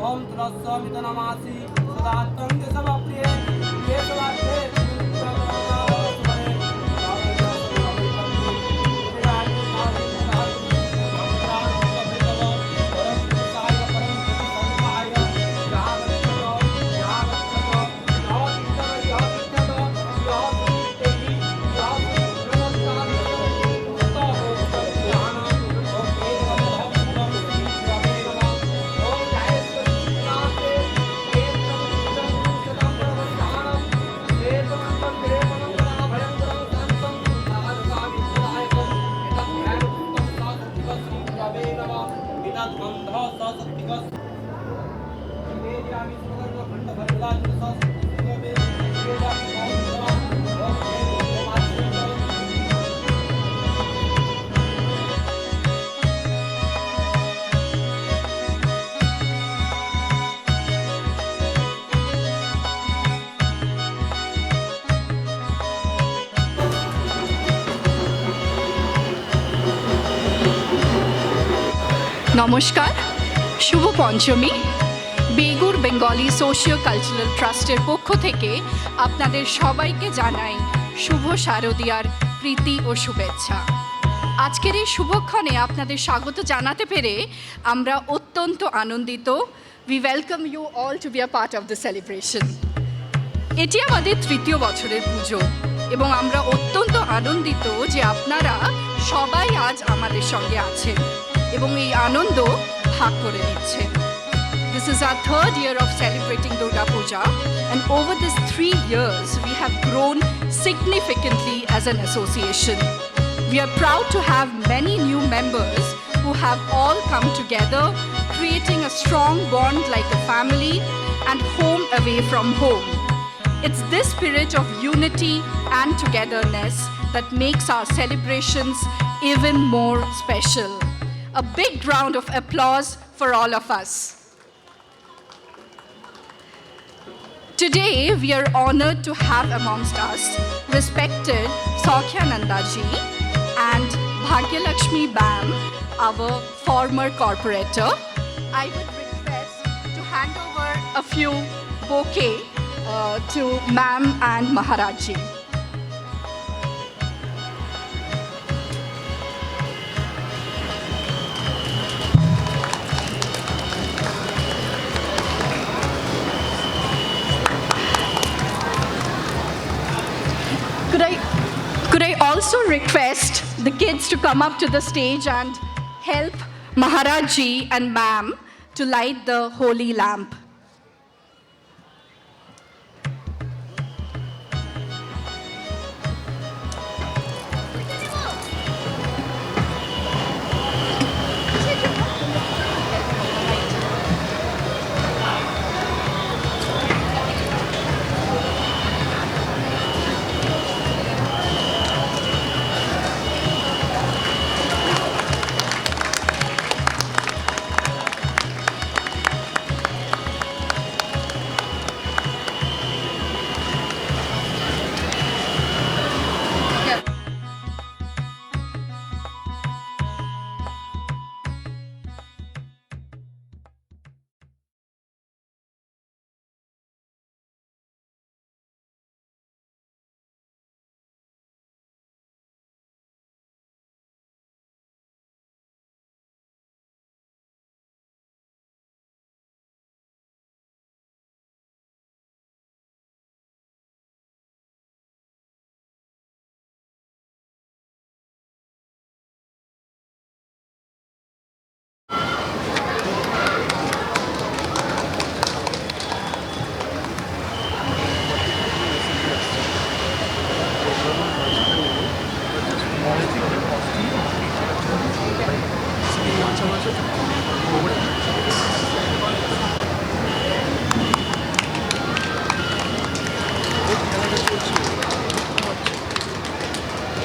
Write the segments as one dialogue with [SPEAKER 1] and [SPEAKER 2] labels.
[SPEAKER 1] ओम तदस्समित नमासि सदा त्वं देशप्रिये देशवासे
[SPEAKER 2] নমস্কার, শুভ পঞ্চমী। বেগুর বেঙ্গলি সোশিও কালচারাল ট্রাস্টের পক্ষ থেকে আপনাদের সবাইকে জানাই শুভ শারদীয়ার প্রীতি ও শুভেচ্ছা। আজকের এই শুভক্ষণে আপনাদের স্বাগত জানাতে পেরে আমরা অত্যন্ত আনন্দিত। We welcome you all to be a part of the celebration. এটি আমাদের তৃতীয় বছরের পুজো এবং আমরা অত্যন্ত আনন্দিত যে আপনারা সবাই আজ আমাদের সঙ্গে আছেন এবং এই আনন্দ ভাগ করে নিচ্ছেন। This is our third year of celebrating Durga Puja, and over these 3 years we have grown significantly as an association. We are proud to have many new members who have all come together, creating a strong bond like a family and home away from home. It's this spirit of unity and togetherness that makes our celebrations even more special. A big round of applause for all of us. Today, we are honored to have amongst us respected Saukya Nandaji and Bhagyalakshmi Bam, our former corporator. I would request to hand over a few bouquet to Ma'am and Maharajji. Could I also request the kids to come up to the stage and help Maharajji and Ma'am to light the holy lamp.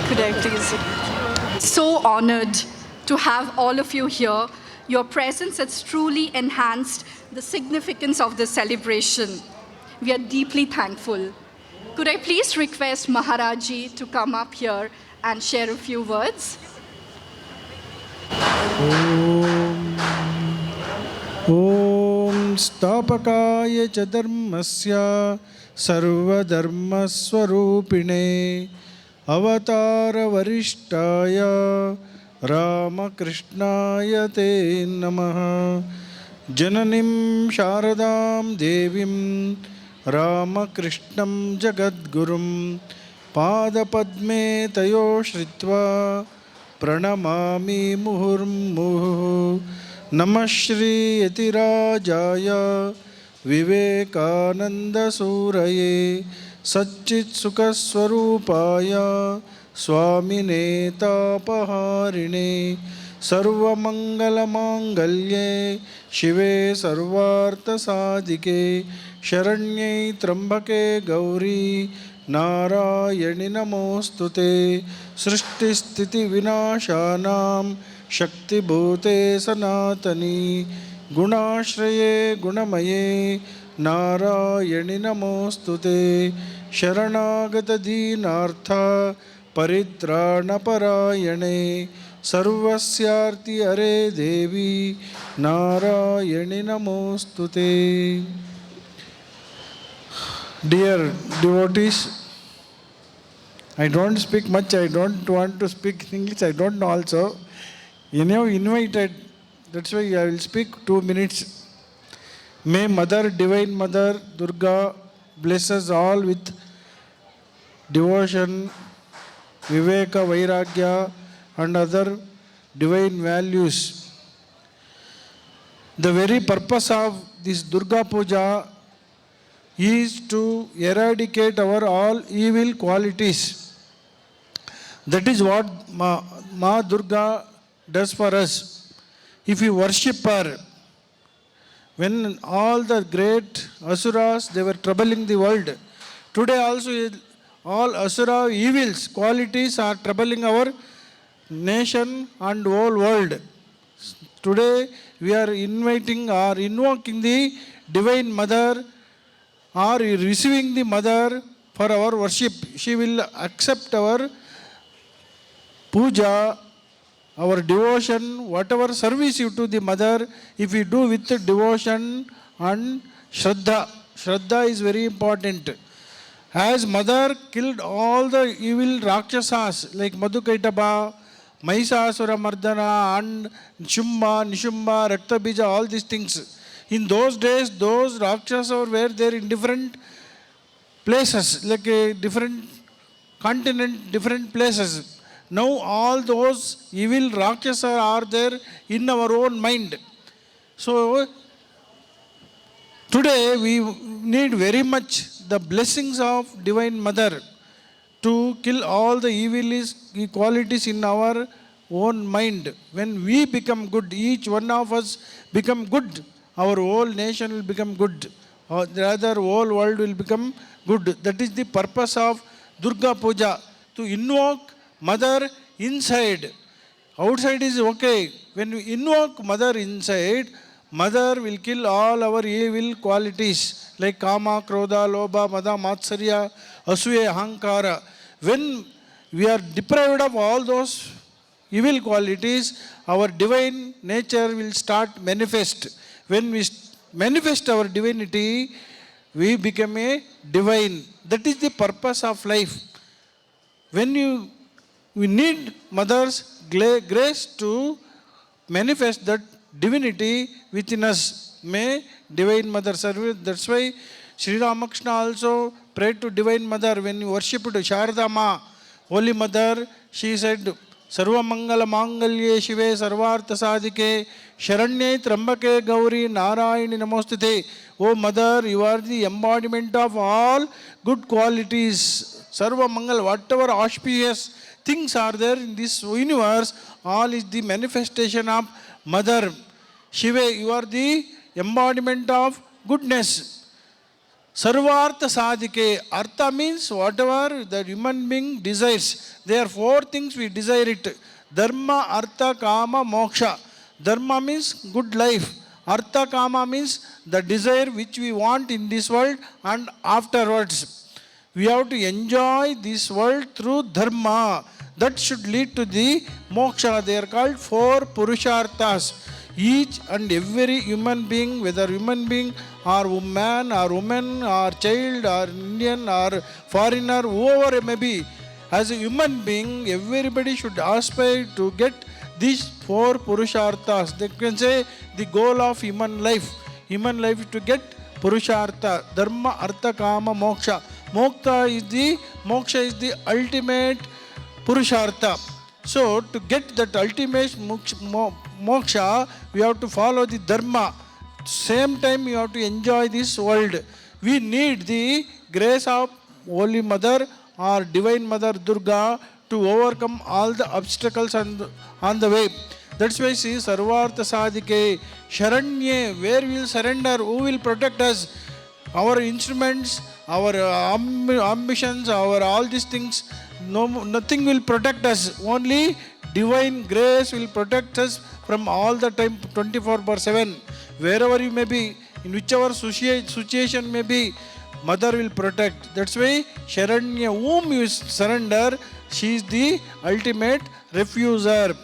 [SPEAKER 2] Could I please? So honored to have all of you here. Your presence has truly enhanced the significance of the celebration. We are deeply thankful. Could I please request Maharajji to come up here and share a few words?
[SPEAKER 3] Om स्थापकाय च धर्मस्य सर्वधर्मस्वरूपिणे अवतारवरिष्ठाय रामकृष्णाय ते नमः। जननीं शारदां देवीं रामकृष्णं जगद्गुरुं पादपद्मे तयो श्रित्वा प्रणमामि मुहुर्मुहुः। नमः श्री यतिराजाय विवेकानन्दसूरये सच्चित्सुखस्वरूपाय स्वामिने तापहारिणे सर्वमङ्गलमाङ्गल्ये शिवे सर्वार्थसाधिके शरण्ये त्र्यम्बके गौरी नारायणि नमोऽस्तुते। सृष्टिस्थितिविनाशानां शक्तिभूते सनातनी गुणाश्रये गुणमये नारायणि नमोऽस्तुते। शरणागतदीनार्थ परित्राणपरायणे सर्वस्यार्ति हरे देवी नारायणि नमोऽस्तुते। Dear devotees, I don't speak much, I don't want to speak English, I don't know also. You know, invited, that's why I will speak 2 minutes. May Mother, Divine Mother Durga bless us all with devotion, Viveka, Vairagya and other divine values. The very purpose of this Durga Puja is to eradicate our all evil qualities. That is what Ma Durga does for us. If we worship her, when all the great asuras, they were troubling the world. Today also all asura evils, qualities are troubling our nation and whole world. Today we are inviting or invoking the Divine Mother or receiving the Mother for our worship. She will accept our puja, our devotion, whatever service you do the Mother, if we do with devotion and Shraddha. Shraddha is very important. As Mother killed all the evil Rakshasas like Madhukaitaba, Mahishasura Mardana and Shumba, Nishumba, Raktabija, all these things. In those days, those Rakshasas were there in different places, like a different continent, different places. Now all those evil Rakshasas are there in our own mind. So today we need very much the blessings of Divine Mother to kill all the evil qualities in our own mind. When we become good, each one of us become good, our whole nation will become good, or rather whole world will become good. That is the purpose of Durga Puja, to invoke Mother inside. Outside is okay. When we invoke Mother inside, Mother will kill all our evil qualities like Kama, Krodha, Lobha, Mada, Matsarya, Asuya, Ahankara. When we are deprived of all those evil qualities, our divine nature will start manifest. When we manifest our divinity, we become a divine. That is the purpose of life. When we need Mother's grace to manifest that divinity within us. May Divine Mother serve. That's why Sri Ramakrishna also prayed to Divine Mother when he worshipped Sharada Ma, Holy Mother. She said, Sarva Mangala Mangalye Shive Sarvartha Sadhike Sharanye Trambake Gauri Narayani Namostute. O Mother, you are the embodiment of all good qualities. Sarva Mangal, whatever auspicious things are there in this universe, all is the manifestation of Mother. Shiva, you are the embodiment of goodness. Sarvartha Sadhike. Artha means whatever the human being desires. There are 4 things we desire it. Dharma, Artha, Kama, Moksha. Dharma means good life. Artha, Kama means the desire which we want in this world and afterwards. We have to enjoy this world through Dharma. That should lead to the Moksha. They are called 4 Purusharthas. each and every human being, whether human being or man or woman or child or Indian or foreigner, whoever it may be, as a human being, everybody should aspire to get these four purusharthas. They can say the goal of human life. Human life is to get purushartha, dharma, artha, kama, moksha. Moksha is the ultimate purushartha. So to get that ultimate moksha, we have to follow the dharma. Same time you have to enjoy this world. We need the grace of Holy Mother or Divine Mother Durga to overcome all the obstacles on the way. That's why see Sarvartha Sadhike, Sharanye, where we will surrender, who will protect us? Our instruments, our ambitions, our all these things, nothing will protect us. Only divine grace will protect us from all the time, 24/7. Wherever you may be, in whichever situation may be, Mother will protect. That's why Sharanya, whom you surrender, she is the ultimate refuser.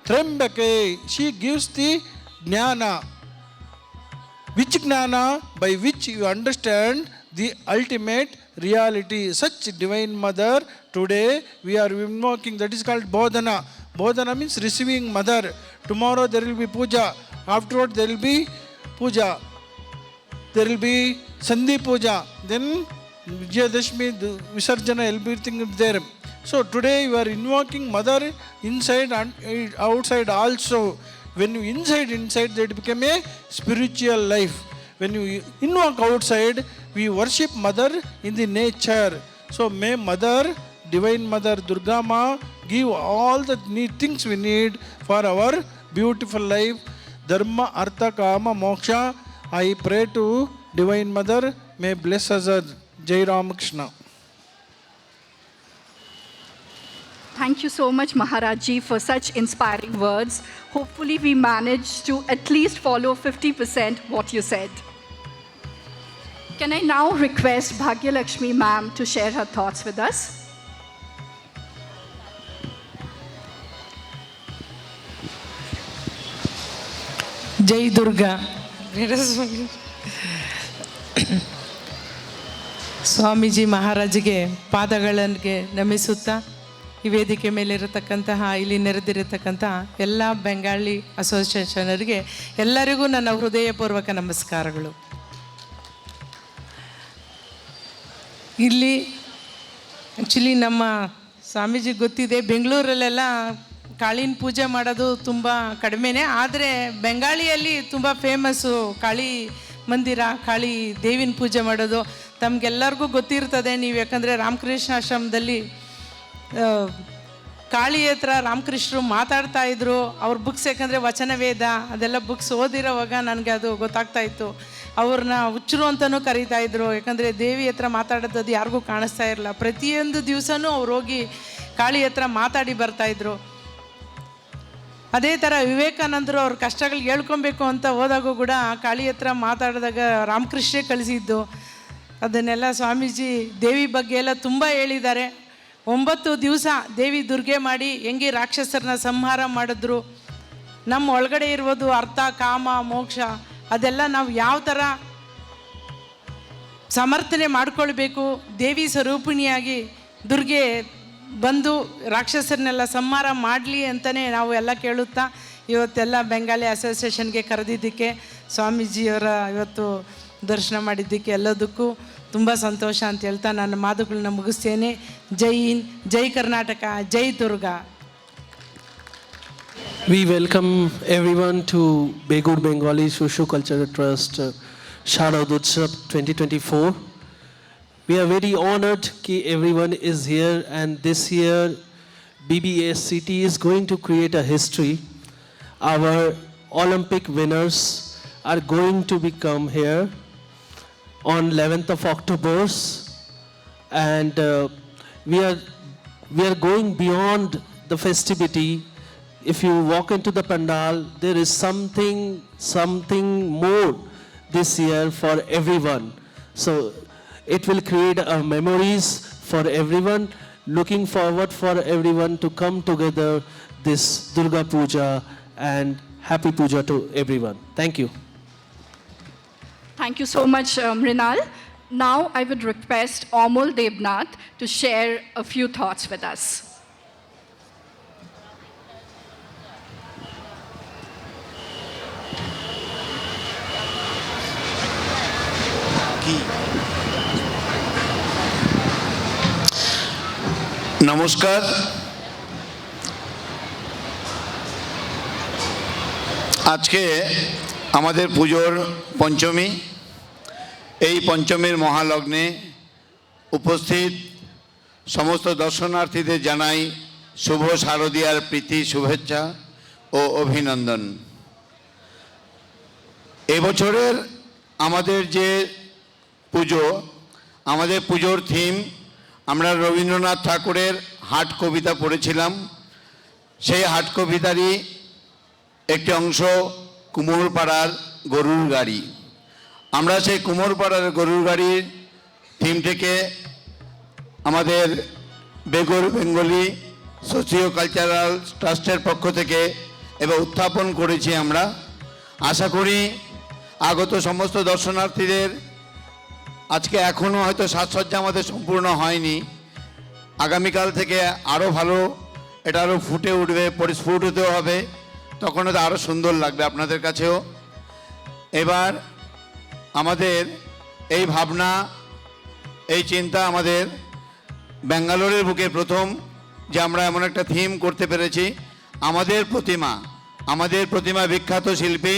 [SPEAKER 3] Trembake, she gives the jnana. Which jnana? By which you understand the ultimate reality. Such Divine Mother, today we are invoking, that is called Bodhana. Bodhana means receiving Mother. Tomorrow there will be puja. Afterward there will be puja. There will be Sandhi Puja. Then Vijayadashmi, Visarjana, everything is there. So today you are invoking Mother inside and outside also. When you inside, that become a spiritual life. When you invoke outside, we worship Mother in the nature. So may Mother, Divine Mother Durga Ma, give all the things we need for our beautiful life. Dharma, Artha, Kama, Moksha. I pray to Divine Mother, may bless us. Jai Ramakrishna.
[SPEAKER 2] Thank you so much, Maharaj Ji, for such inspiring words. Hopefully we managed to at least follow 50% what you said. Can I now request Bhagyalakshmi ma'am to share her thoughts with us?
[SPEAKER 4] Jai Durga. Swamiji ಮಹಾರಾಜಿಗೆ ಪಾದಗಳಿಗೆ ನಮಿಸುತ್ತಾ ಈ ವೇದಿಕೆ ಮೇಲಿರತಕ್ಕಂತಹ ಇಲ್ಲಿ ನೆರೆದಿರತಕ್ಕಂಥ ಎಲ್ಲ ಬೆಂಗಾಳಿ ಅಸೋಸಿಯೇಷನರಿಗೆ ಎಲ್ಲರಿಗೂ ನನ್ನ ಹೃದಯಪೂರ್ವಕ ನಮಸ್ಕಾರಗಳು. ಇಲ್ಲಿ ಆ್ಯಕ್ಚುಲಿ ನಮ್ಮ ಸ್ವಾಮೀಜಿ ಗೊತ್ತಿದೆ, ಬೆಂಗಳೂರಲ್ಲೆಲ್ಲ ಕಾಳಿನ ಪೂಜೆ ಮಾಡೋದು ತುಂಬ ಕಡಿಮೆನೇ, ಆದರೆ ಬೆಂಗಾಳಿಯಲ್ಲಿ ತುಂಬ ಫೇಮಸ್ಸು ಕಾಳಿ ಮಂದಿರ, ಕಾಳಿ ದೇವಿನ ಪೂಜೆ ಮಾಡೋದು ತಮಗೆಲ್ಲರಿಗೂ ಗೊತ್ತಿರ್ತದೆ. ನೀವು ಯಾಕಂದರೆ ರಾಮಕೃಷ್ಣ ಆಶ್ರಮದಲ್ಲಿ ಕಾಳಿ ಹತ್ರ ರಾಮಕೃಷ್ಣರು ಮಾತಾಡ್ತಾಯಿದ್ರು. ಅವ್ರ ಬುಕ್ಸ್ ಯಾಕಂದರೆ ವಚನವೇದ ಅದೆಲ್ಲ ಬುಕ್ಸ್ ಓದಿರೋವಾಗ ನನಗೆ ಅದು ಗೊತ್ತಾಗ್ತಾಯಿತ್ತು. ಅವ್ರನ್ನ ಹುಚ್ಚರು ಅಂತಲೂ ಕರೀತಾಯಿದ್ರು, ಯಾಕಂದರೆ ದೇವಿ ಹತ್ರ ಮಾತಾಡೋದು ಯಾರಿಗೂ ಕಾಣಿಸ್ತಾ ಇರಲ್ಲ. ಪ್ರತಿಯೊಂದು ದಿವಸನೂ ಅವ್ರು ಹೋಗಿ ಕಾಳಿ ಹತ್ರ ಮಾತಾಡಿ ಬರ್ತಾಯಿದ್ರು. ಅದೇ ಥರ ವಿವೇಕಾನಂದರು ಅವ್ರ ಕಷ್ಟಗಳು ಹೇಳ್ಕೊಬೇಕು ಅಂತ ಹೋದಾಗೂ ಕೂಡ ಕಾಳಿ ಹತ್ರ ಮಾತಾಡಿದಾಗ ರಾಮಕೃಷ್ಣೇ ಕಳಿಸಿದ್ದು. ಅದನ್ನೆಲ್ಲ ಸ್ವಾಮೀಜಿ ದೇವಿ ಬಗ್ಗೆ ಎಲ್ಲ ತುಂಬ ಹೇಳಿದ್ದಾರೆ. 9 ದಿವಸ ದೇವಿ ದುರ್ಗೆ ಮಾಡಿ ಹೆಂಗೆ ರಾಕ್ಷಸರನ್ನ ಸಂಹಾರ ಮಾಡಿದ್ರು, ನಮ್ಮ ಒಳಗಡೆ ಇರೋದು ಅರ್ಥ, ಕಾಮ, ಮೋಕ್ಷ ಅದೆಲ್ಲ ನಾವು ಯಾವ ಥರ ಸಮರ್ಥನೆ ಮಾಡ್ಕೊಳ್ಬೇಕು, ದೇವಿ ಸ್ವರೂಪಿಣಿಯಾಗಿ ದುರ್ಗೆ ಬಂದು ರಾಕ್ಷಸರನ್ನೆಲ್ಲ ಸಂಹಾರ ಮಾಡಲಿ ಅಂತಲೇ ನಾವು ಎಲ್ಲ ಕೇಳುತ್ತಾ ಇವತ್ತೆಲ್ಲ ಬೆಂಗಾಲಿ ಅಸೋಸಿಯೇಷನ್ಗೆ ಕರೆದಿದ್ದಕ್ಕೆ, ಸ್ವಾಮೀಜಿಯವರ ಇವತ್ತು ದರ್ಶನ ಮಾಡಿದ್ದಕ್ಕೆ ಎಲ್ಲದಕ್ಕೂ ತುಂಬ ಸಂತೋಷ ಅಂತ ಹೇಳ್ತಾ ನನ್ನ ಮಾತುಗಳನ್ನ ಮುಗಿಸ್ತೇನೆ. ಜೈ ಹಿಂದ್, ಜೈ ಕರ್ನಾಟಕ, ಜೈ Durga.
[SPEAKER 5] We welcome everyone to Begur Bengali Socio-Cultural Trust Sharad Utsav 2024. We are very honored that everyone is here, and this year BBSCT is going to create a history. Our Olympic winners are going to become here on 11th of October, and we are going beyond the festivity. If you walk into the pandal, there is something more this year for everyone. So it will create memories for everyone. Looking forward for everyone to come together this Durga Puja and happy puja to everyone. Thank you.
[SPEAKER 2] Thank you so much, Mrinal. Now I would request Amol Debnath to share a few thoughts with us.
[SPEAKER 6] নমস্কার। আজকে আমাদের পুজোর পঞ্চমী। এই পঞ্চমীর মহালগ্নে উপস্থিত সমস্ত দর্শনার্থীদের জানাই শুভ শারদীয়ার প্রীতি শুভেচ্ছা ও অভিনন্দন। এবছরের আমাদের যে পুজো, আমাদের পুজোর থিম, আমরা রবীন্দ্রনাথ ঠাকুরের হাট কবিতা পড়েছিলাম। সেই হাট কবিতারই একটি অংশ কুমোরপাড়ার গরুর গাড়ি। আমরা সেই কুমোরপাড়ার গরুর গাড়ির থিম থেকে আমাদের বেগুর বেঙ্গলি সোশিও কালচারাল ট্রাস্টের পক্ষ থেকে এবার উত্থাপন করেছি। আমরা আশা করি আগত সমস্ত দর্শনার্থীদের, আজকে এখনও হয়তো সাজসজ্জা আমাদের সম্পূর্ণ হয়নি, আগামীকাল থেকে আরও ভালো এটা আরও ফুটে উঠবে, পরিস্ফুটিতও হবে, তখন এটা আরও সুন্দর লাগবে আপনাদের কাছেও। এবার আমাদের এই ভাবনা, এই চিন্তা আমাদের ব্যাঙ্গালোরের বুকে প্রথম যে আমরা এমন একটা থিম করতে পেরেছি। আমাদের প্রতিমা বিখ্যাত শিল্পী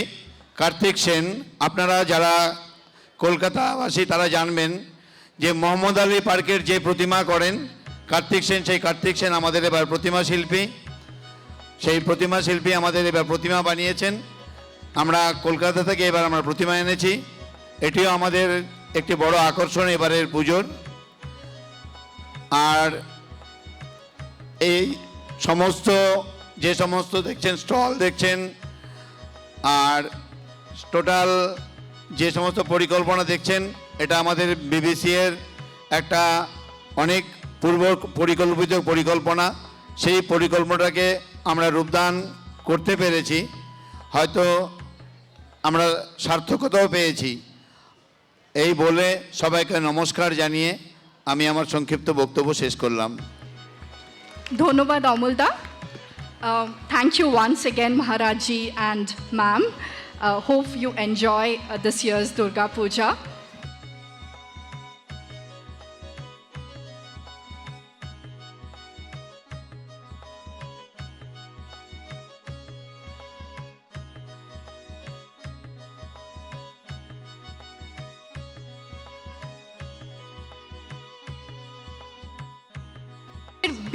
[SPEAKER 6] কার্তিক সেন, আপনারা যারা কলকাতাবাসী তারা জানবেন যে মোহাম্মদ আলী পার্কের যে প্রতিমা করেন কার্তিক সেন, সেই কার্তিক সেন আমাদের এবার প্রতিমা শিল্পী। সেই প্রতিমা শিল্পী আমাদের এবার প্রতিমা বানিয়েছেন। আমরা কলকাতা থেকে এবার আমরা প্রতিমা এনেছি। এটিও আমাদের একটি বড় আকর্ষণ এবারের পুজোর। আর এই যে সমস্ত দেখছেন স্টল দেখছেন, আর টোটাল যে সমস্ত পরিকল্পনা দেখছেন, এটা আমাদের বিবিসি এর একটা অনেক পূর্ব পরিকল্পিত পরিকল্পনা। সেই পরিকল্পনাটাকে আমরা রূপদান করতে পেরেছি, হয়তো আমরা সার্থকতাও পেয়েছি। এই বলে সবাইকে নমস্কার জানিয়ে আমি আমার সংক্ষিপ্ত বক্তব্য শেষ করলাম।
[SPEAKER 2] ধন্যবাদ অমলদা। Thank you once again, Maharaji and ma'am. Hope you enjoy this year's Durga Puja.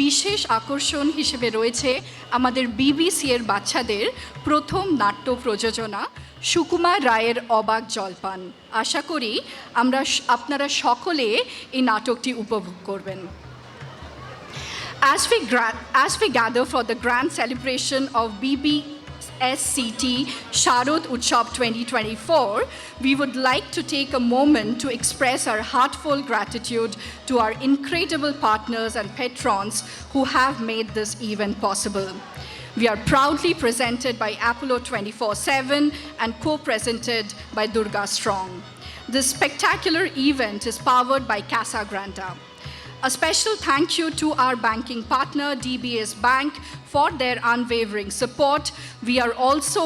[SPEAKER 2] বিশেষ আকর্ষণ হিসেবে রয়েছে আমাদের বিবিসি এর বাচ্চাদের প্রথম নাট্য প্রযোজনা সুকুমার রায়ের অবাক জলপান। আশা করি আপনারা সকলে এই নাটকটি উপভোগ করবেন। As we gather for the grand celebration of BBSCT Sharad Utsav 2024, we would like to take a moment to express our heartfelt gratitude to our incredible partners and patrons who have made this event possible. We are proudly presented by Apollo 24/7 and co-presented by Durga Strong. This spectacular event is powered by Casa Grande. A special thank you to our banking partner, DBS Bank, for their unwavering support. We are also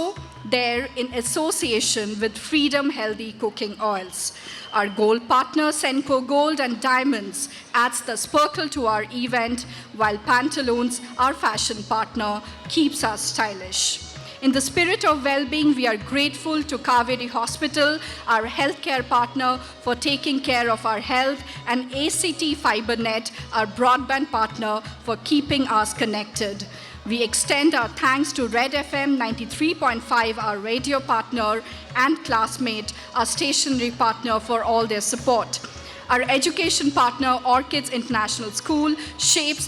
[SPEAKER 2] there in association with Freedom Healthy Cooking Oils. Our gold partner, Senco Gold and Diamonds, adds the sparkle to our event, while Pantaloons, our fashion partner, keeps us stylish. In the spirit of well-being, we are grateful to Kaveri Hospital, our healthcare partner, for taking care of our health, and ACT FiberNet, our broadband partner, for keeping us connected. We extend our thanks to Red FM 93.5, our radio partner, and Classmate, our stationery partner, for all their support. Our education partner, Orchids International School, shapes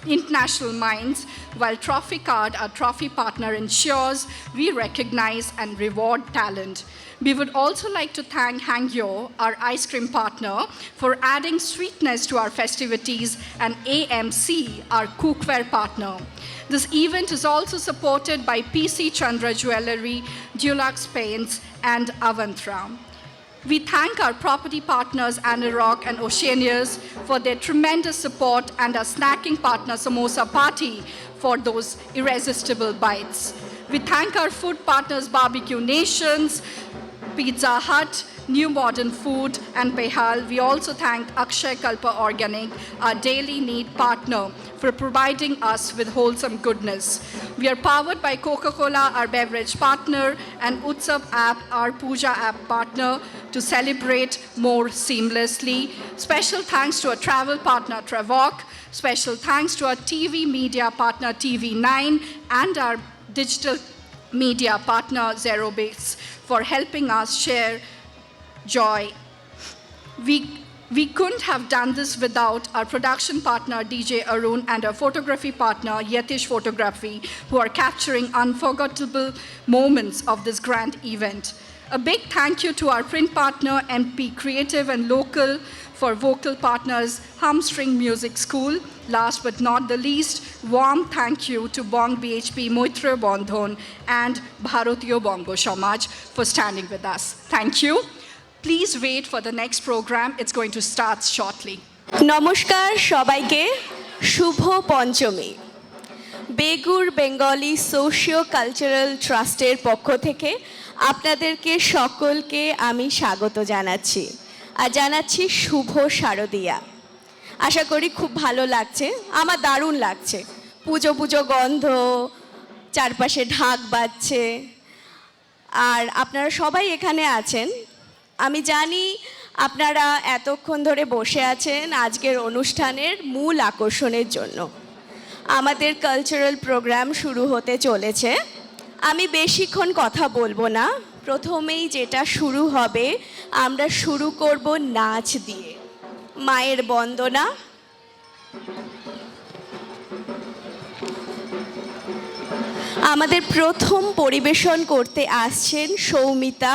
[SPEAKER 2] international minds, while Trophy Card, our trophy partner, ensures we recognize and reward talent. We would also like to thank Hangyo, our ice cream partner, for adding sweetness to our festivities, and AMC, our cookware partner. This event is also supported by PC Chandra Jewellery, Dulux Paints, and Avantra. We thank our property partners, Anirok and Oceanias, for their tremendous support, and our snacking partner, Samosa Party, for those irresistible bites. We thank our food partners, Barbecue Nations, Pizza Hut, New Modern Food, and Behal. We also thank Akshay Kalpa Organic, our daily need partner, for providing us with wholesome goodness. We are powered by Coca-Cola, our beverage partner, and Utsav app, our Puja app partner, to celebrate more seamlessly. Special thanks to our travel partner, Travok. Special thanks to our TV media partner, TV9, and our digital media partner, Zerobase, for helping us share joy. We couldn't have done this without our production partner, DJ Arun, and our photography partner, Yetish Photography, who are capturing unforgettable moments of this grand event. A big thank you to our print partner, MP Creative and Local, for vocal partners, Humstring Music School. Last but not the least, warm thank you to Bong BHP Moitra Bondhon and Bharatiya Bongo Samaj for standing with us. Thank you. Please wait for the next program. It's going to start shortly.
[SPEAKER 7] নমস্কার সবাইকে, শুভ পঞ্চমী। বেগুর Bengali socio cultural ট্রাস্টের পক্ষ থেকে আপনাদেরকে সকলকে আমি স্বাগত জানাচ্ছি, আর জানাচ্ছি শুভ শারদীয়া। আশা করি খুব ভালো লাগছে, আমার দারুণ লাগছে। পুজো পুজো গন্ধ, চারপাশে ঢাক বাজছে, আর আপনারা সবাই এখানে আছেন। আমি জানি আপনারা এতক্ষণ ধরে বসে আছেন আজকের অনুষ্ঠানের মূল আকর্ষণের জন্য। আমাদের কালচারাল প্রোগ্রাম শুরু হতে চলেছে। আমি বেশিক্ষণ কথা বলবো না, প্রথমেই যেটা শুরু হবে, আমরা শুরু করব নাচ দিয়ে, মায়ের বন্দনা। আমাদের প্রথম পরিবেশন করতে আসছেন সৌমিতা।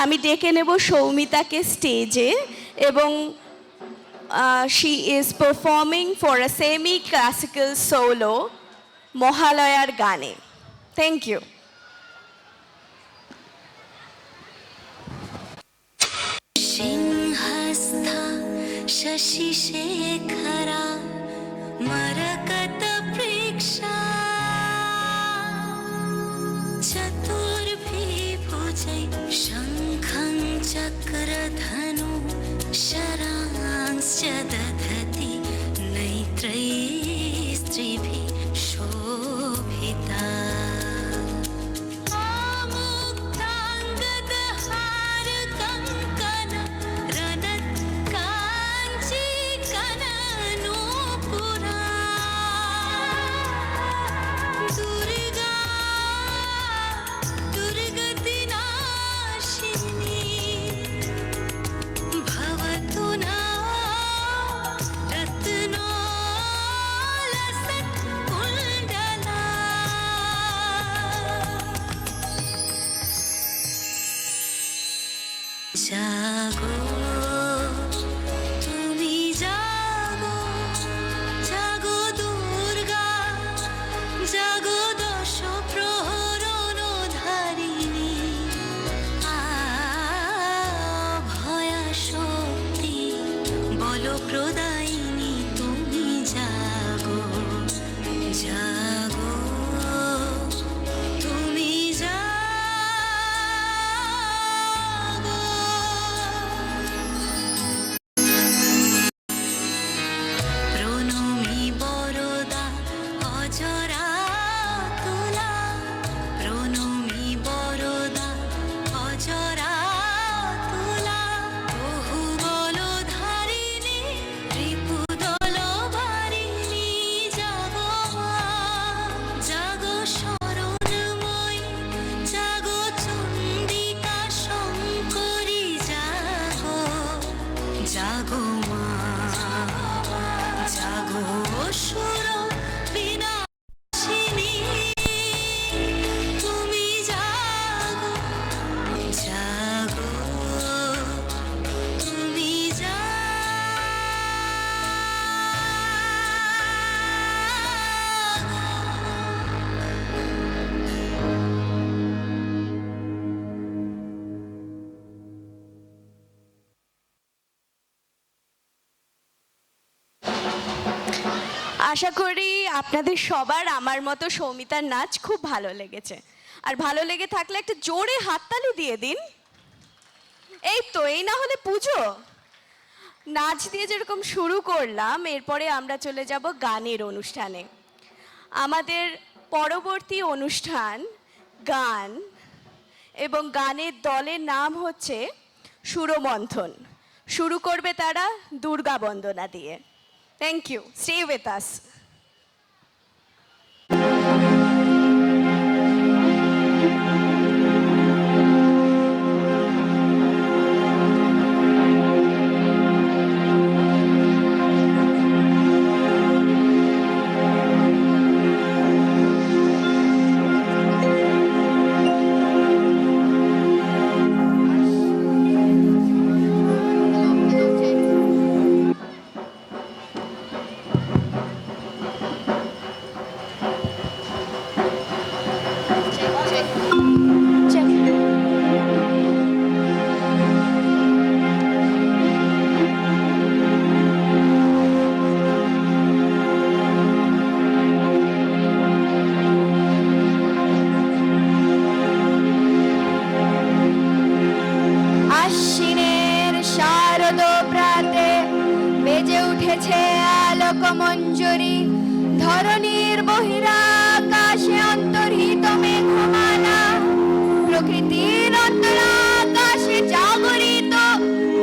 [SPEAKER 7] আমি ডেকে নেব সৌমিতাকে স্টেজে, এবং she is performing for a semi classical solo মহালয়ার গানে। Thank you.
[SPEAKER 8] সিংহস্থা শশি শেখরা মরকত প্রেক্ষা চতুর্ভিভুজৈ শঙ্খং চক্রধনু শরাংশ্চ দধতি নৈত্রৈः স্ত্রীভিः শোভিতা। জাগো তুমি জাগো, জাগো দুর্গা, জাগো দশ প্রহরণ ধারিণী, ভয়া শক্তি বল প্রদায়িনী, তুমি জাগো, জাগো তুমি জাগো। ধারিণী
[SPEAKER 7] আশা করি আপনাদের সবার আমার মতো সৌমিতার নাচ খুব ভালো লেগেছে। আর ভালো লেগে থাকলে একটা জোরে হাততালি দিয়ে দিন। এই তো, এই না হলে পুজো। নাচ দিয়ে যেরকম শুরু করলাম, এরপরে আমরা চলে যাব গানের অনুষ্ঠানে। আমাদের পরবর্তী অনুষ্ঠান গান, এবং গানের দলের নাম হচ্ছে সুরমন্থন। শুরু করবে তারা দুর্গা বন্দনা দিয়ে। Thank you, stay with us. আশ্বিনের শারদ প্রাতে বেজে উঠেছে আলোক মঞ্জরি, ধরণীর বহিরাকাশে অন্তর্হিত মেঘমালা, প্রকৃতির অন্তরাকাশে জাগরিত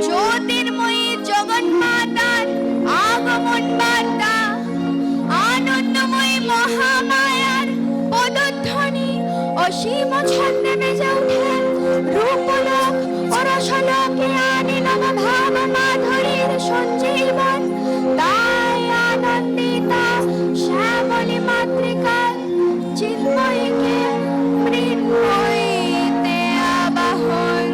[SPEAKER 7] জ্যোতির্ময়ী জগন্মাতার আগমন বার্তা, আনন্দময়ী মহামায়ার পদধ্বনি অসীম ছন্দে বেজে উঠেন রূপলোক ও রসলোকে আনিলাম ভাব মাধুরীর সঞ্জীবন। তাই আনন্দিতা শ্যামলী মাতৃকার চিন্ময়ীকে মৃন্ময়ীতে আবাহন।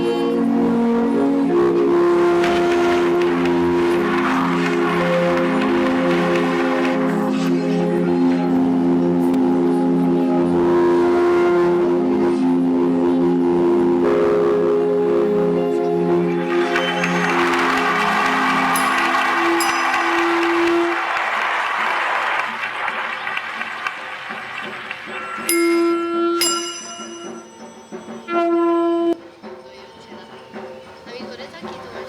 [SPEAKER 8] Thank you.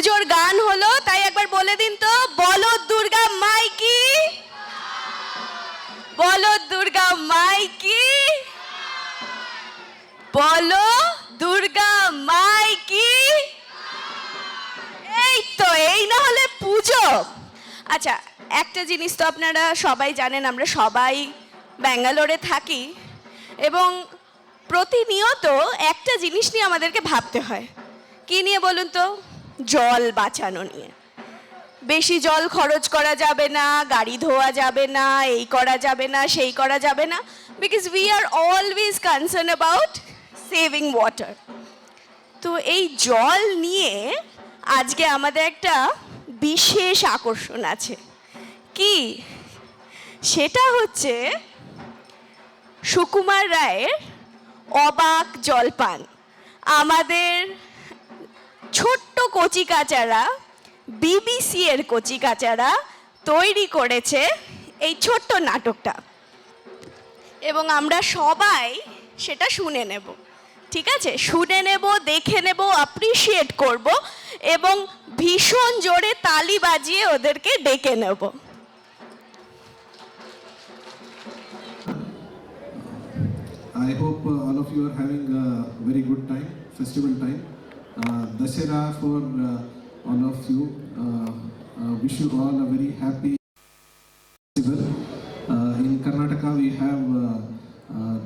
[SPEAKER 7] পুজোর গান হলো, তাই একবার বলে দিন তো, বলো দুর্গা মাই কি, বলো দুর্গা মাই কি, বলো দুর্গা মাই কি। এই তো, এই না হলে পুজো। আচ্ছা, একটা জিনিস তো আপনারা সবাই জানেন, আমরা সবাই ব্যাঙ্গালোরে থাকি এবং প্রতিনিয়ত একটা জিনিস নিয়ে আমাদেরকে ভাবতে হয়। কি নিয়ে বলুন তো? জল বাঁচানো নিয়ে। বেশি জল খরচ করা যাবে না, গাড়ি ধোয়া যাবে না, এই করা যাবে না, সেই করা যাবে না, because we are always concern about saving water. তো এই জল নিয়ে আজকে আমাদের একটা বিশেষ আকর্ষণ আছে। কি সেটা হচ্ছে সুকুমার রায়ের অবাক জলপান। আমাদের ছোট্ট কচিকাচারা, বিবিসি এর কচিকাচারা তৈরি করেছে এই ছোট্ট নাটকটা এবং আমরা সবাই সেটা শুনে নেব। ঠিক আছে, শুনে নেব, দেখে নেব, অ্যাপ্রিসিয়েট করব এবং ভীষণ জোরে তালি বাজিয়ে ওদেরকে ডেকে নেব।
[SPEAKER 9] I hope all of you are having a very good time, festival time. Dasera for all of you. Wish you all a very happy festival. In Karnataka we have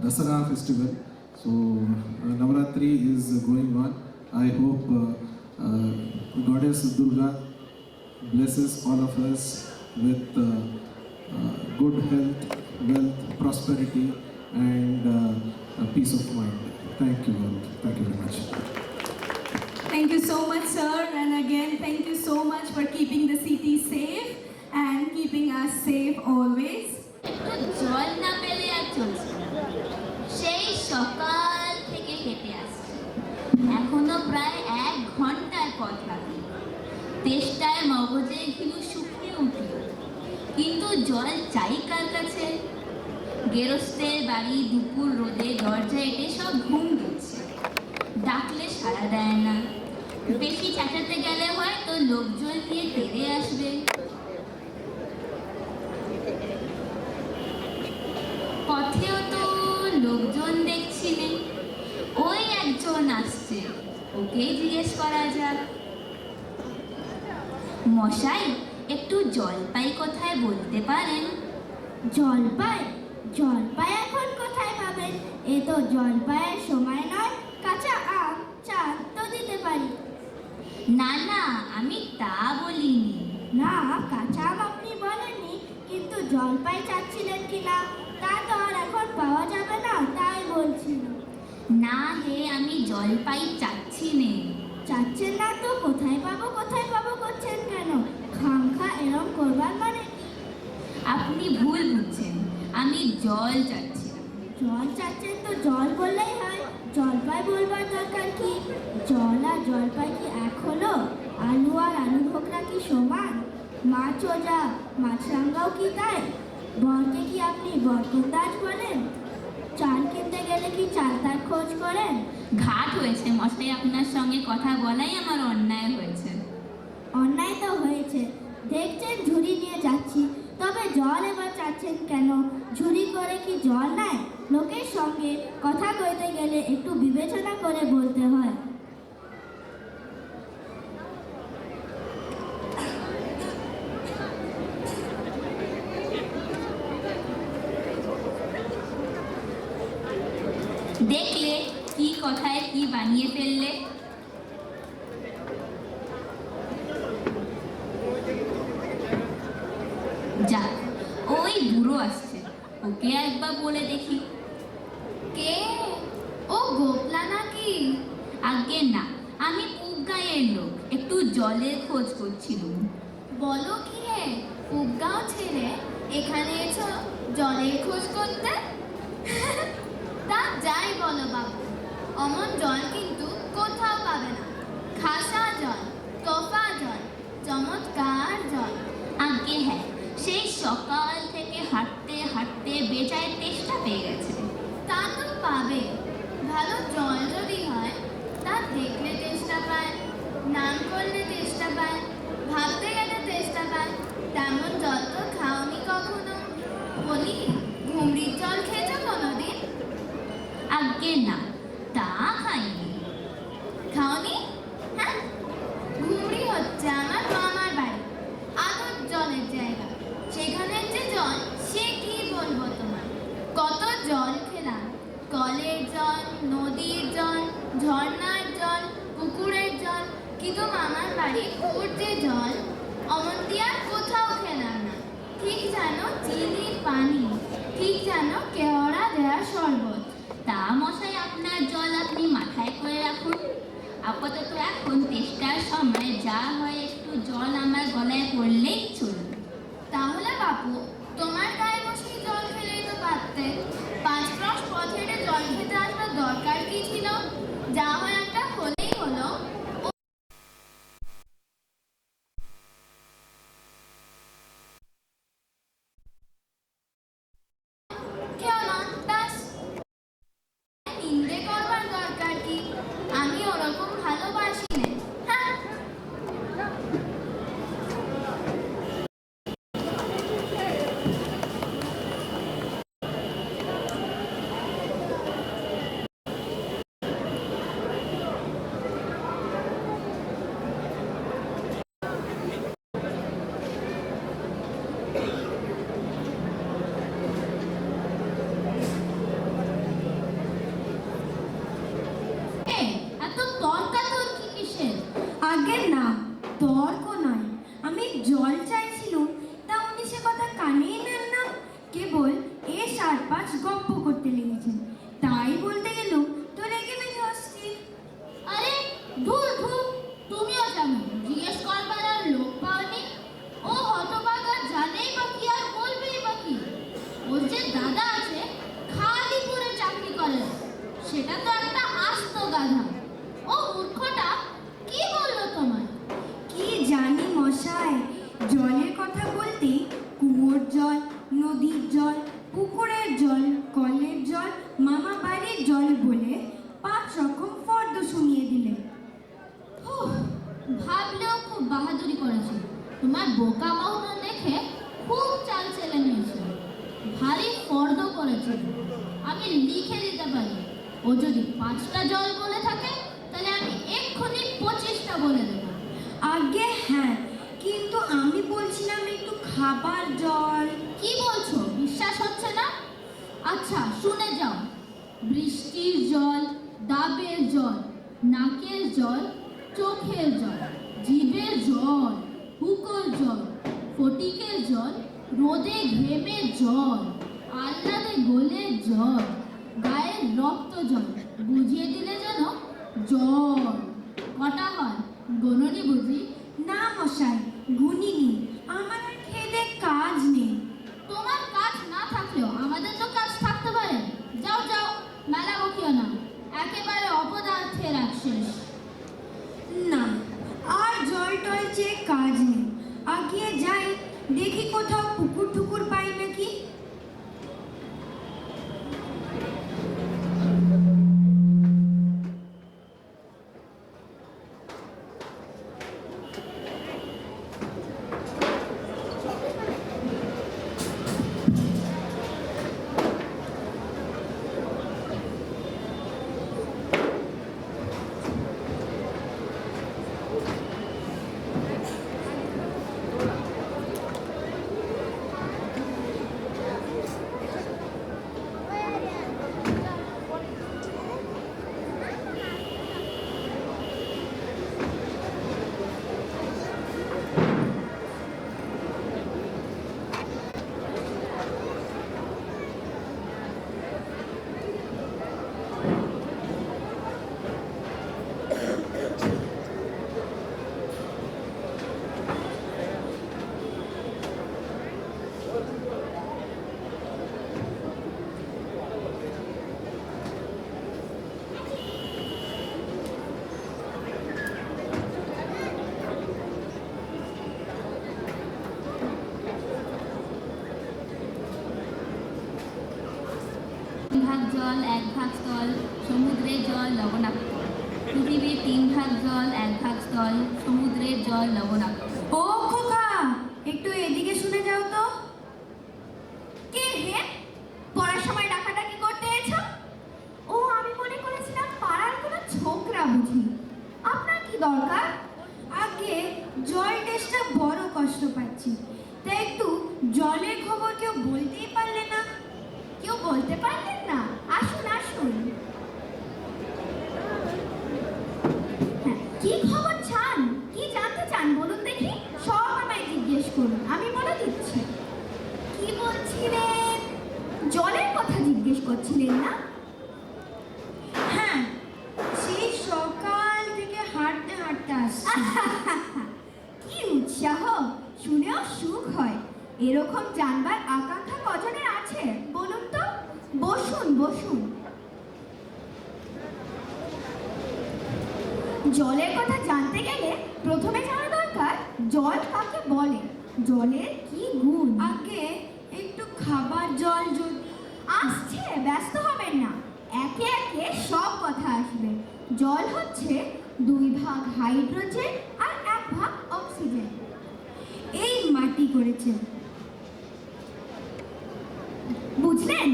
[SPEAKER 9] Dasara festival. So Navaratri is going on. I hope Goddess Durga blesses all of us with good health, wealth, prosperity and peace of mind. Thank you all. Thank you very much.
[SPEAKER 10] Thank you so much, sir. And again, thank you so much for keeping the city safe and keeping us safe always.
[SPEAKER 8] জল না পেলে আর চলছে না, সেই সকাল থেকে হেঁটে আসছে, এখনো প্রায় 1 ঘন্টার পথ বাকি। তেষ্টায় মগজে ঘিলু শুকিয়ে উঠল, কিন্তু জল চাই কার কাছে? গেরস্তের বাড়ি দুপুর রোদে দরজা এঁটে সব ঘুম দিচ্ছে, ডাকলে সাড়া দেয় না। বেশি চেঁচাতে গেলে হয়তো লোকজন নিয়ে তেড়ে আসবে। পথেও তো লোকজন দেখছি নেই, ওই একজন আসছে, ওকেই জিজ্ঞেস করা যাক। মশাই, একটু জলপাই কোথায় বলতে পারেন?
[SPEAKER 10] জলপাই? জলপাই এখন কোথায় পাবেন? এ তো জলপাইয়ের সময় নয়। কাঁচা আম, চাল তো দিতে পারি।
[SPEAKER 8] না না, আমি তা বলিনি।
[SPEAKER 10] না, কাঁচা আম আপনি বলেননি, কিন্তু জলপাই চাচ্ছিলেন কিনা তা তো আর এখন পাওয়া যাবে না, তাই বলছিলাম।
[SPEAKER 8] না হে, আমি জলপাই চাচ্ছি নে।
[SPEAKER 10] চাচ্ছেন না তো কোথায় পাবো করছেন কেন? খামখা এরম করবার মানে?
[SPEAKER 8] আপনি ভুল বুঝছেন, আমি জল চাচ্ছি।
[SPEAKER 10] জল চাচ্ছেন তো জল বললেই হয়, জলপাই বলবার দরকার কি? জল আর জলপাই কি এক হলো? আলু আর আলু ভোগরা কি সমান? মাছ ওজা মাছরাঙ্গাও কি তাই? বরকে কি আপনি বরকন্দাজ বলেন? চাল কিনতে গেলে কি চালতার খোঁজ করেন?
[SPEAKER 8] ঘাট হয়েছে মশাই, আপনার সঙ্গে কথা বলাই আমার অন্যায় হয়েছে।
[SPEAKER 10] অন্যায় তো হয়েছে, দেখছেন ঝুড়ি নিয়ে যাচ্ছি, তবে জল এবার চাচ্ছেন কেন? ঝুড়ি করে কি জল নাই? লোকের সঙ্গে কথা কইতে গেলে একটু বিবেচনা করে বলতে হয়।
[SPEAKER 8] দেখলে কি কথায় কি বানিয়ে ফেললে। যাক, ওই বুড়ো আসছে, ওকে একবার বলে দেখি।
[SPEAKER 10] কে? ও গোপলা নাকি?
[SPEAKER 8] আজ্ঞে না, আমি পুবগাঁয়ের লোক, একটু জলের খোঁজ করছিলাম।
[SPEAKER 10] বলো কি হে, পুবগাঁও ছেড়ে এখানে এসো জলের খোঁজ করতে? তা যাই বলো বাবু, অমন জল কিন্তু কোথাও পাবে না। খাসা জল, তোফা জল, চমৎকার জল।
[SPEAKER 8] আজ্ঞে হ্যাঁ, সেই সকাল থেকে হাঁটতে হাঁটতে বেচায় তেষ্টা পেয়ে গেছে।
[SPEAKER 10] তা তো পাবে, ভালো জল যদি হয়, তা দেখলে তেষ্টা পায়, নাম করলে তেষ্টা
[SPEAKER 8] বলি, ঘুমরির জল খেয়েছো কোনোদিন? আজ্ঞে না, তা খাইনি। খাওনি? হ্যাঁ, ঘুমরি হচ্ছে আমার মামার বাড়ি, আদর জলের জায়গা। সেখানের যে জল, সে কি বলবো তোমার। কত জল খেলাম, কলের জল, নদীর জল, ঝর্ণার জল, পুকুরের জল, কিন্তু মামার বাড়ির কুয়োর যে জল, অমন দিয়ে আর কোথাও খেলাম না। ঠিক যেন চিনির পানি, ঠিক যেন কেওড়া দেওয়া শরবত। তা মশাই, আপনার জল আপনি মাথায় করে রাখুন। আপাতত এখন তেষ্টার সময় যা হয় একটু জল আমার গলায় পড়লেই চলবে। তাহলে বাপু, তোমার গায়ে বসে জল খেলেই তো পারতে। 5 ক্রস পথ হেঁটে জল খেতে আসবার দরকার কি ছিল? যা হয় একটা হলেই হলো। কেউ না, ব্যাস। নিন্দে করবার দরকার কি? আমি ওরকম ভালোবাসি না। হ্যাঁ, এত তর্কাতর্কি কিসের?
[SPEAKER 10] আগে না, তর্ক নয়, আমি জল চাইছিলুম, তা উনি সে কথা কানেই নেন না, কেবল এ 4-5 গপ্প করতে লেগেছেন। তাই বলতে গেলুম তো রেগে মেগে অস্থির।
[SPEAKER 8] আরে ধুর ধুর, তুমিও জানো, জিজ্ঞেস করবার আর লোক পাওনি। ও হতভাগা জানেই বা কি আর বলবেই বা কি। ওর যে দাদা আছে, খালিপুরে চাকরি করে, সেটা তো একটা আস্ত গাধা। ও মূর্খটা কি বললো তোমায়?
[SPEAKER 10] কি জানি মশাই, জলের কথা বলতে কুয়োর জল, নদীর জল, পুকুরের জল, কলের জল, মামা বাড়ির জল বলে 5 রকম ফর্দ শুনিয়ে দিলেন।
[SPEAKER 8] উফ, ভাবলেও খুব বাহাদুরি করেছে। তোমার বোকা বাহুটা দেখে খুব চাল চেলে নিয়েছে, ভারী ফর্দ করেছে। আমি লিখে দিতে পারি, ও যদি 5টা জল বলে থাকে, তাহলে আমি এক্ষুনি 25টা বলে দেবো।
[SPEAKER 10] আগে হ্যাঁ, কিন্তু আমি বলছিলাম একটু খাবার জল।
[SPEAKER 8] কি বলছো, বিশ্বাস হচ্ছে না? আচ্ছা শুনে যাও। বৃষ্টির জল, ডাবের জল, নাকের জল, চোখের জল, জিভের জল, হুকোর জল, ফটিকের জল, রোদে ঘেমে জল, আহ্লাদে গোলের জল, গায়ের রক্ত জল, বুঝিয়ে দিলে যেন জল। কটা হয় গোননি বুঝি?
[SPEAKER 10] না মশাই, গুনিনি, আমার আর খেয়ে দেয়ে কাজ নেই।
[SPEAKER 8] তোমার কাজ না থাকলেও আমাদের তো কাজ থাকতে পারে। যাও যাও, মেলা বকিও না, একেবারে অপদার্থের শেষ।
[SPEAKER 10] না, আর জল টল চেয়ে কাজ নেই। আগিয়ে যাই, দেখি কোথাও পুকুর টুকুর পাই নাকি।
[SPEAKER 8] ভাগ জল, 1 ভাগ স্থল, সমুদ্রের জল লবণাক্ত। পৃথিবীর 3 ভাগ জল, 1 ভাগ স্থল, সমুদ্রের জল লবণাক্ত।
[SPEAKER 10] ও খোকা, একটু এদিকে শুনে যাও তো।
[SPEAKER 8] কে
[SPEAKER 10] বুঝি। আপনার কি দরকার? আগে জল টেস্টটা বড় কষ্ট পাচ্ছি, তাই একটু জলের খবর কেউ বলতেই পারলেন না। কেউ বলতে পারলেন না? আসুন আসুন। হ্যাঁ, কি খবর চান? কি জানতে চান বলুন দেখি। সব আমায় জিজ্ঞেস করুন, আমি বলে দিচ্ছি। কি বলছিলেন? জলের কথা জিজ্ঞেস করছিলেন না? হ্যাঁ, সেই সকাল থেকে হাঁটতে হাঁটতে আসছি। কি উৎসাহ, শুনেও সুখ হয়। এরকম জানবার আকাঙ্ক্ষা কজনের আছে বলুন তো? বসুন বসুন। জলের কথা জানতে গেলে প্রথমে জানা দরকার জল কাকে বলে, জলের কি গুণ। আগে একটু খাবার জল যদি আসছে, ব্যস্ত হবেন না, একে একে সব কথা আসবে। জল হচ্ছে 2 ভাগ হাইড্রোজেন আর 1 ভাগ অক্সিজেন। এই মাটি করেছে, বুঝলেন?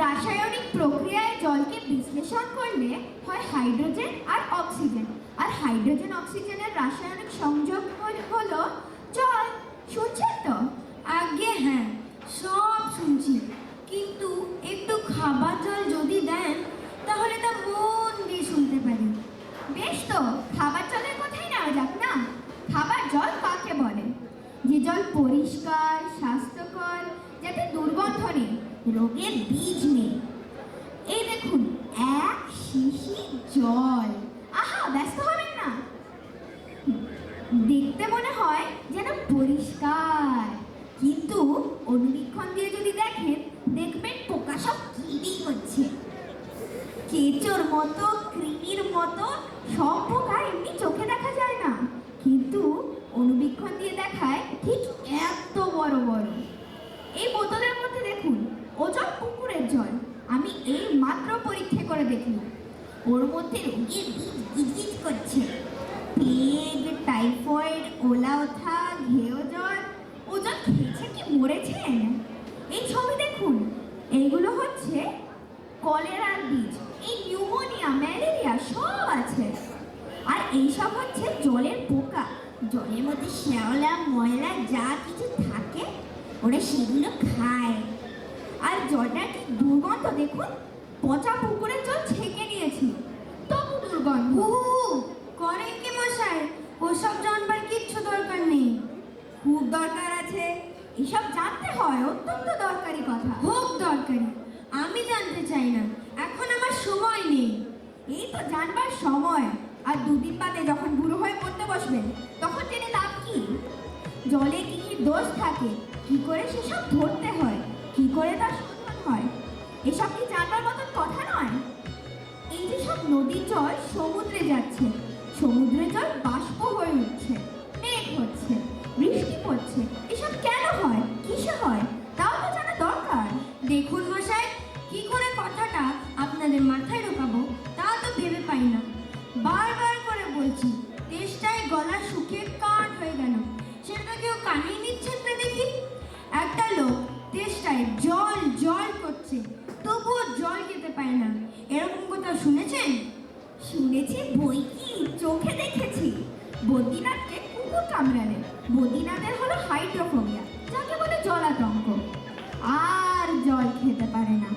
[SPEAKER 10] রাসায়নিক প্রক্রিয়ায় জলকে বিশ্লেষণ করলে হয় হাইড্রোজেন আর অক্সিজেন, আর হাইড্রোজেন অক্সিজেনের রাসায়নিক সংযোগ হলো জল। শুনছেন তো? আগে হ্যাঁ, সব শুনছি, কিন্তু একটু খাবার জল যদি দেন তাহলে তা মন দিয়ে শুনতে পারি। বেশ, তো খাবার জলের কথাই নেওয়া যাক না। খাবার জল কাকে বলে? যে জল পরিষ্কার, স্বাস্থ্যকর, যাতে দুর্গন্ধ নেই, রোগের বীজ নেই। এই দেখুন, 1 শিশি জল। আহা, ব্যস্ত হবেন না। দেখতে মনে হয় যেন পরিষ্কার, কিন্তু অনুবীক্ষণ দিয়ে যদি দেখেন, দেখবেন পোকা সব কিরি হচ্ছে। কেঁচোর মতো, কৃমির মতো সব পোকা এমনি চোখে দেখা যায় না, কিন্তু অনুবীক্ষণ দিয়ে দেখায় ঠিক এত বড় বড়। এই বোতলের মধ্যে দেখুন, ও জল পুকুরের জল। আমি এই মাত্র পরীক্ষা করে দেখলাম, ওর মধ্যে রোগের বীজ গিজগিজ করছে। প্লেগ, টাইফয়েড, ওলা ওঠা, ঘেও জ্বর, ও জল খেয়েছে কি মরেছেন? এই ছবি দেখুন, এইগুলো হচ্ছে কলেরার বীজ। এই নিউমোনিয়া, ম্যালেরিয়া সব আছে। আর এইসব হচ্ছে জলের পোকা। জলের মধ্যে শ্যাওলা, ময়লা যা কিছু থাকে ওরা সেগুলো খায়। আর জলটা কি দুর্গন্ধ দেখুন, পচা পুকুরের জল ছেঁকে নিয়েছি, তবু দুর্গন্ধ। করেন কি মশাই? ওসব জানবার কিচ্ছু দরকার নেই। খুব দরকার আছে, এসব জানতে হয়, অত্যন্ত দরকারি কথা। হোক দরকারি, আমি জানতে চাই না, এখন আমার সময় নেই। এই তো জানবার সময়, আর 2 দিন বাদে যখন বুড়ো হয়ে পড়তে বসবেন তখন জেনে লাভ কি? জলে কি কি দোষ থাকে, কি করে সেসব ধরতে হয়, কি করে তার শোধন হয়, এসব কি জানবার মতন কথা নয়। এই যে সব নদীর জল সমুদ্রে যাচ্ছে, সমুদ্রের জল বাষ্প হয়ে উঠছে, মেঘ হচ্ছে, বৃষ্টি পড়ছে, এসব কেন হয়, কিসে হয়, তাও তো জানা দরকার। দেখুন মশাই, কি করে কথাটা আপনাদের মাথায় ঢোকাবো তা তো ভেবে পাই না। বারবার করে বলছি, তেষ্টায় গলা শুকিয়ে কাঠ হয়ে গেল, সেটা কেউ কানেই নিচ্ছেন না দেখি। একটা লোক তেষ্টায় জল জল করছে, তবুও জল খেতে পায় না, এরকম কথা শুনেছেন? শুনেছি বই কি, চোখে দেখেছি। বদ্রীনাথকে কুকুর কামড়ালে, বদ্রীনাথের হলো হাইড্রোফোবিয়া, যাকে বলে জলাতঙ্ক, আর জল খেতে পারে না।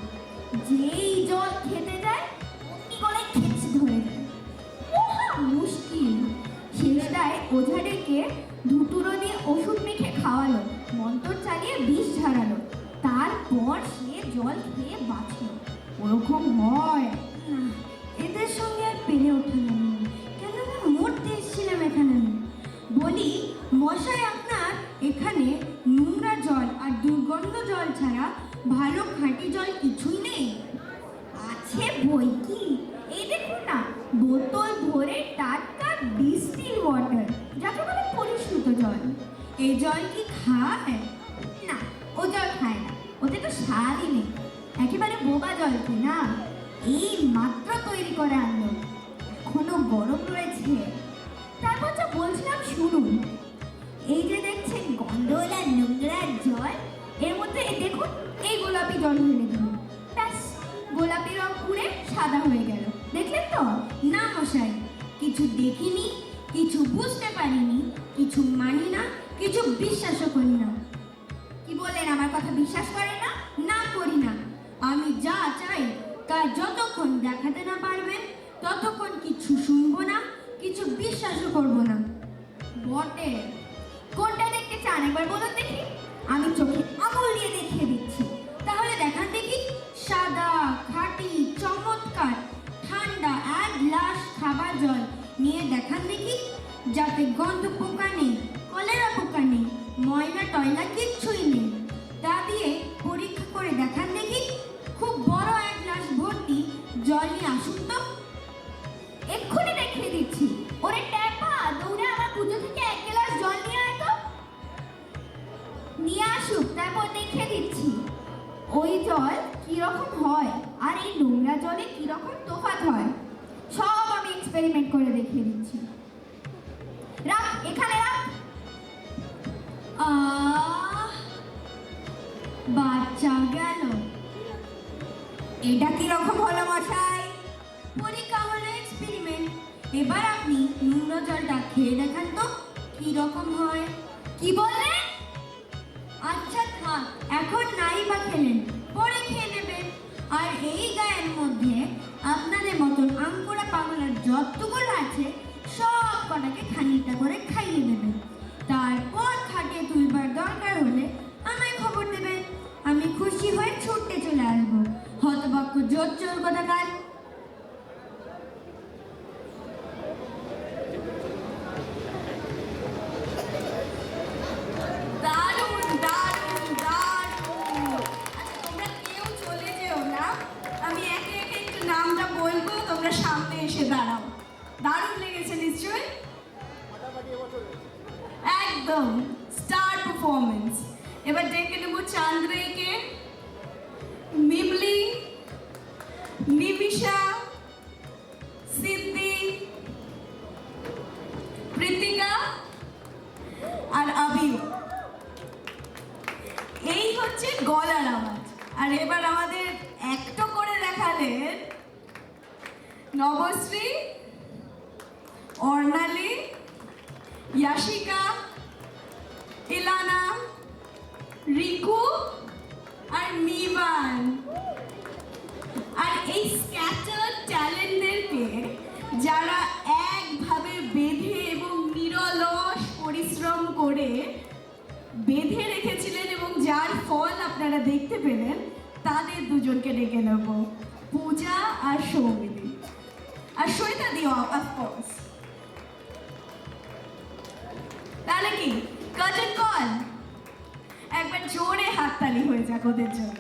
[SPEAKER 10] যেই জল খেতে যায় অমনি গলায় খেচ ধরে যায়, মহা মুশকিল। শেষটায় ওঝা ডেকে ধুতুরো দিয়ে ওষুধ মেখে খাওয়ালো, মন্তর চালিয়ে বিষ ঝাড়ালো, তারপর সে জল খেয়ে বাঁচল। ওরকম হয়। এদের সঙ্গে আর পেরে ওঠা গেল না, কেন মরতে এসেছিলাম এখানে। বলি মশাই, আপনার এখানে নোংরা জল আর দুর্গন্ধ জল ছাড়া ভালো খাঁটি জল কিছুই নেই? আছে বই কি, এই দেখুন না, বোতল ভরে টাটকা ডিস্টিল ওয়াটার, যাকে বলে পরিশ্রুত জল। এই জল কি খায়? না, ও জল খায় না, ওতে তো স্বাদই নেই, একেবারে বোবা জল কি না। এই মাত্র তৈরি করে আনলো, এখনো গরম রয়েছে। তারপর যা বলছিলাম শুনুন, এই যে দেখছেন গন্ডোলা নোংরা জল, এর মধ্যে দেখুন এই গোলাপি জল ঢেলে দিন, ব্যাস গোলাপি রং উড়ে সাদা হয়ে গেল, দেখলেন তো? না মশাই, কিছু দেখিনি, কিছু বুঝতে পারিনি, কিছু মানি না, কিছু বিশ্বাসও করি না। কি বললেন, আমার কথা বিশ্বাস করে না? না, করি না। আমি যা চাই তা যতক্ষণ দেখাতে না পারবেন ততক্ষণ কিছু শুনবো না, কিছু বিশ্বাসও করব না। বটে, কোনটা দেখতে চান একবার বলুন দেখি? আমি চোখে আঙুল দিয়ে দেখিয়ে দিচ্ছি, তাহলে দেখান দেখি। সাদা, খাঁটি, চমৎকার, ঠান্ডা এক গ্লাস খাবার জল নিয়ে দেখান দেখি, যাতে গন্ধ পোকা নেই, কলেরা পোকা নেই, ময়লা টয়লা কিচ্ছুই নেই। তা দিয়ে পরীক্ষা করে দেখান দেখি। খুব বড় এক গ্লাস ভর্তি জল নিয়ে আসুন তো। এক্ষুনি দেখিয়ে দিচ্ছি। ওরে ট্যাপা, দৌড়ে আমার পুজো থেকে এক গ্লাস জল নিয়ে আয় তো। নিয়ে আসুক, তারপর দেখিয়ে দিচ্ছি ওই জল কিরকম হয় আর এই নোংরা জলে কিরকম তফাৎ হয়। সব আমি এক্সপেরিমেন্ট করে দেখিয়ে দিচ্ছি। রাখ, এখানে রাখ। বাচ্চা গেল। এটা কিরকম হলো মশাই? পরীক্ষা হলো, এক্সপেরিমেন্ট। এবার আপনি নোংরা জলটা খেয়ে দেখান তো কিরকম হয়। কি বললেন? আচ্ছা থাক, এখন নাই বা খেলেন, পরে খেয়ে নেবেন। আর এই গায়ের মধ্যে আপনাদের মতন আঙ্কুরা পাগলার যতগুলো আছে সব কটাকে খানিকটা করে খাইয়ে দেবেন। তারপর খাটিয়ে তুলবার দরকার হলে আমায় খবর দেবেন। আমি খুশি হয়ে ছুটতে চলে আসবো। হতবাক্য জোর জোর কোথাকার। দারুণ দারুণ দারুণ। আচ্ছা, তোমরা কেউ চলে যেও না, আমি একে একে একটু নামটা বলবো, তোমরা সামনে এসে দাঁড়াও। দারুণ লেগেছে নিশ্চয়ই? একদম স্টার পারফরমেন্স। এবার ডেকে নেবো চান্দ্রেকে, মিমলি, নিমিষা, সিদ্ধি, প্রীতিকা আর আবির। এই হচ্ছে গলার আওয়াজ। আর এবার আমাদের একটা করে দেখালেন নবশ্রী, অর্ণালী, ইয়াশিকা, ইলানা, রিকু আর নিবান। আর এই স্ক্যাটার্ড ট্যালেন্টদেরকে যারা একভাবে বেঁধে এবং নিরলস পরিশ্রম করে বেঁধে রেখেছিলেন এবং যার ফল আপনারা দেখতে পেলেন, তাদের দুজনকে ডেকে নেব, পূজা আর সৌমিলি আর সৈতা দিও অফকোর্স। তাহলে কি কার্টেন কল? একবার জোরে হাততালি হয়ে যাক ওদের জন্য।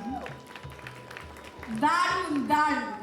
[SPEAKER 10] দারুণ দারুণ।